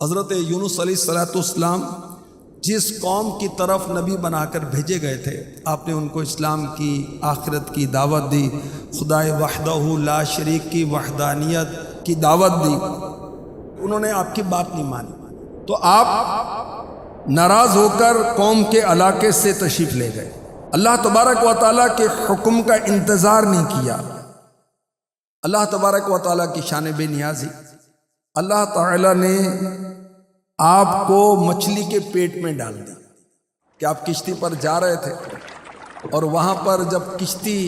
حضرت یونس علیہ السلام جس قوم کی طرف نبی بنا کر بھیجے گئے تھے، آپ نے ان کو اسلام کی، آخرت کی دعوت دی، خدائے وحدہ لا شریک کی وحدانیت کی دعوت دی۔ انہوں نے آپ کی بات نہیں مانی تو آپ ناراض ہو کر قوم کے علاقے سے تشریف لے گئے۔ اللہ تبارک و تعالیٰ کے حکم کا انتظار نہیں کیا۔ اللہ تبارک و تعالیٰ کی شان بے نیازی، اللہ تعالیٰ نے آپ کو مچھلی کے پیٹ میں ڈال دی کہ آپ کشتی پر جا رہے تھے، اور وہاں پر جب کشتی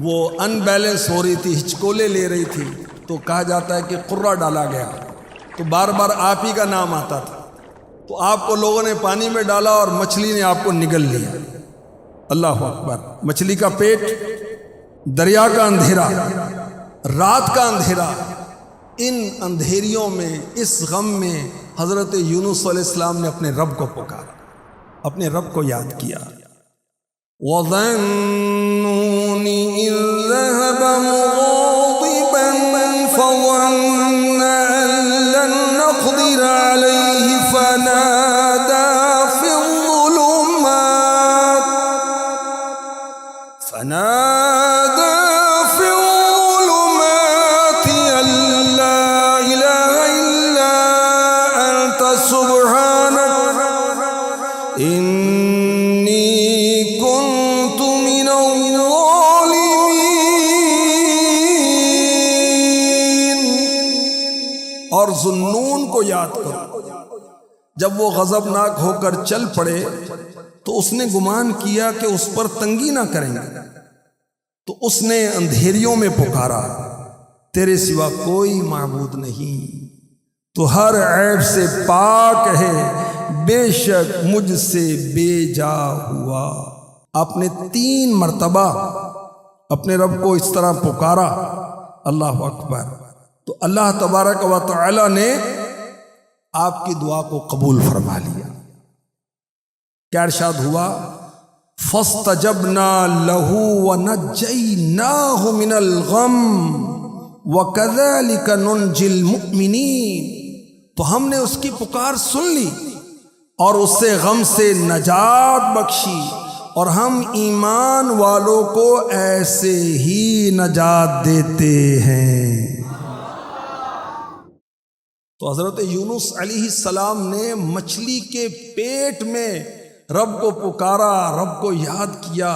وہ ان بیلنس ہو رہی تھی، ہچکولے لے رہی تھی، تو کہا جاتا ہے کہ قرہ ڈالا گیا، تو بار بار آپ ہی کا نام آتا تھا، تو آپ کو لوگوں نے پانی میں ڈالا اور مچھلی نے آپ کو نگل لیا۔ اللہ اکبر! مچھلی کا پیٹ، دریا کا اندھیرا، رات کا اندھیرا، ان اندھیریوں میں، اس غم میں حضرت یونس علیہ السلام نے اپنے رب کو پکارا، اپنے رب کو یاد کیا۔ وَظَنُّونِ إِذْ ذَهَبَ مُغَاضِبًا فَظَنَّ أَن لَّن نَّقْدِرَ عَلَيْهِ فَنَادَىٰ فِي الظُّلُمَاتِ أَن لَّا إِلَٰهَ إِلَّا أَنتَ سُبْحَانَكَ إِنِّي كُنتُ مِنَ الظَّالِمِينَ۔ اور ذُنُّون کو یاد کرو، جب وہ غضبناک ہو کر چل پڑے تو اس نے گمان کیا کہ اس پر تنگی نہ کریں گے، تو اس نے اندھیریوں میں پکارا، تیرے سوا کوئی معبود نہیں، تو ہر عیب سے پاک ہے، بے شک مجھ سے بے جا ہوا۔ آپ نے 3 مرتبہ اپنے رب کو اس طرح پکارا۔ اللہ اکبر! تو اللہ تبارک و تعالی نے آپ کی دعا کو قبول فرما لیا۔ کیا ارشاد ہوا؟ فَاسْتَجَبْنَا لَهُ وَنَجَّيْنَاهُ مِنَ الْغَمِّ وَكَذَلِكَ نُنْجِي الْمُؤْمِنِينَ۔ تو ہم نے اس کی پکار سن لی اور اس سے غم سے نجات بخشی، اور ہم ایمان والوں کو ایسے ہی نجات دیتے ہیں۔ تو حضرت یونس علیہ السلام نے مچھلی کے پیٹ میں رب کو پکارا، رب کو یاد کیا،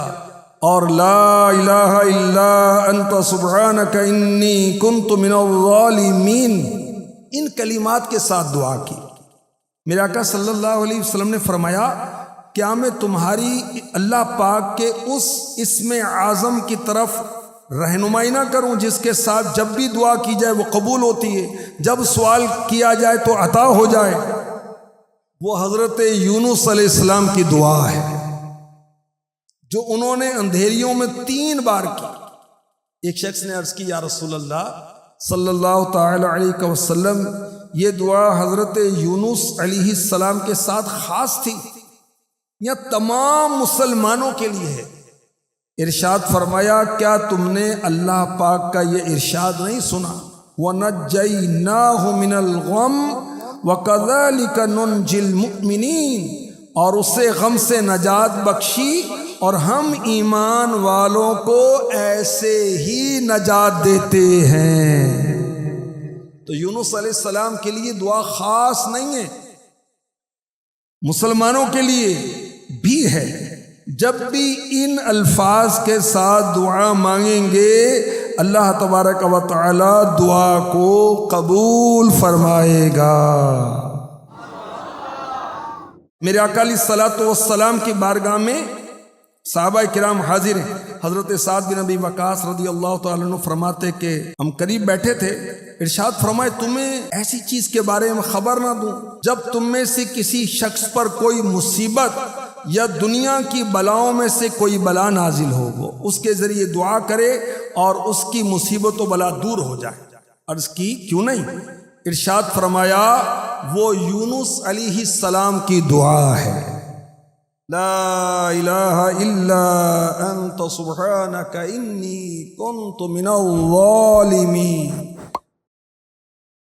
اور لا الہ الا انت سبحانک انی کنت من الظالمین، ان کلمات کے ساتھ دعا کی۔ میرے آقا صلی اللہ علیہ وسلم نے فرمایا، کیا میں تمہاری اللہ پاک کے اس اسم اعظم کی طرف رہنمائی نہ کروں جس کے ساتھ جب بھی دعا کی جائے وہ قبول ہوتی ہے، جب سوال کیا جائے تو عطا ہو جائے؟ وہ حضرت یونس علیہ السلام کی دعا ہے جو انہوں نے اندھیریوں میں 3 بار کی۔ ایک شخص نے عرض کی، یا رسول اللہ صلی اللہ تعالی علیہ وسلم، یہ دعا حضرت یونس علیہ السلام کے ساتھ خاص تھی یا تمام مسلمانوں کے لیے ہے؟ ارشاد فرمایا، کیا تم نے اللہ پاک کا یہ ارشاد نہیں سنا؟ وَنَجَّيْنَاهُ مِنَ الْغَمِّ وَكَذَلِكَ نُنْجِي الْمُؤْمِنِينَ، اور اس سے غم سے نجات بخشی، اور ہم ایمان والوں کو ایسے ہی نجات دیتے ہیں۔ تو یونس علیہ السلام کے لیے دعا خاص نہیں ہے، مسلمانوں کے لیے بھی ہے۔ جب بھی ان الفاظ کے ساتھ دعا مانگیں گے، اللہ تبارک و تعالی دعا کو قبول فرمائے گا۔ میرے آقا علیہ الصلوۃ والسلام کی بارگاہ میں صحابہ کرام حاضر ہیں۔ حضرت سعد بن ابی وقاص رضی اللہ تعالیٰ عنہ فرماتے کہ ہم قریب بیٹھے تھے، ارشاد فرمائے، تمہیں ایسی چیز کے بارے میں خبر نہ دوں جب تم میں سے کسی شخص پر کوئی مصیبت یا دنیا کی بلاؤں میں سے کوئی بلا نازل ہو، وہ اس کے ذریعے دعا کرے اور اس کی مصیبت و بلا دور ہو جائے۔ عرض کی، کیوں نہیں؟ ارشاد فرمایا، وہ یونس علیہ السلام کی دعا ہے، لا الہ الا انت سبحانک انی کنت من الظالمین۔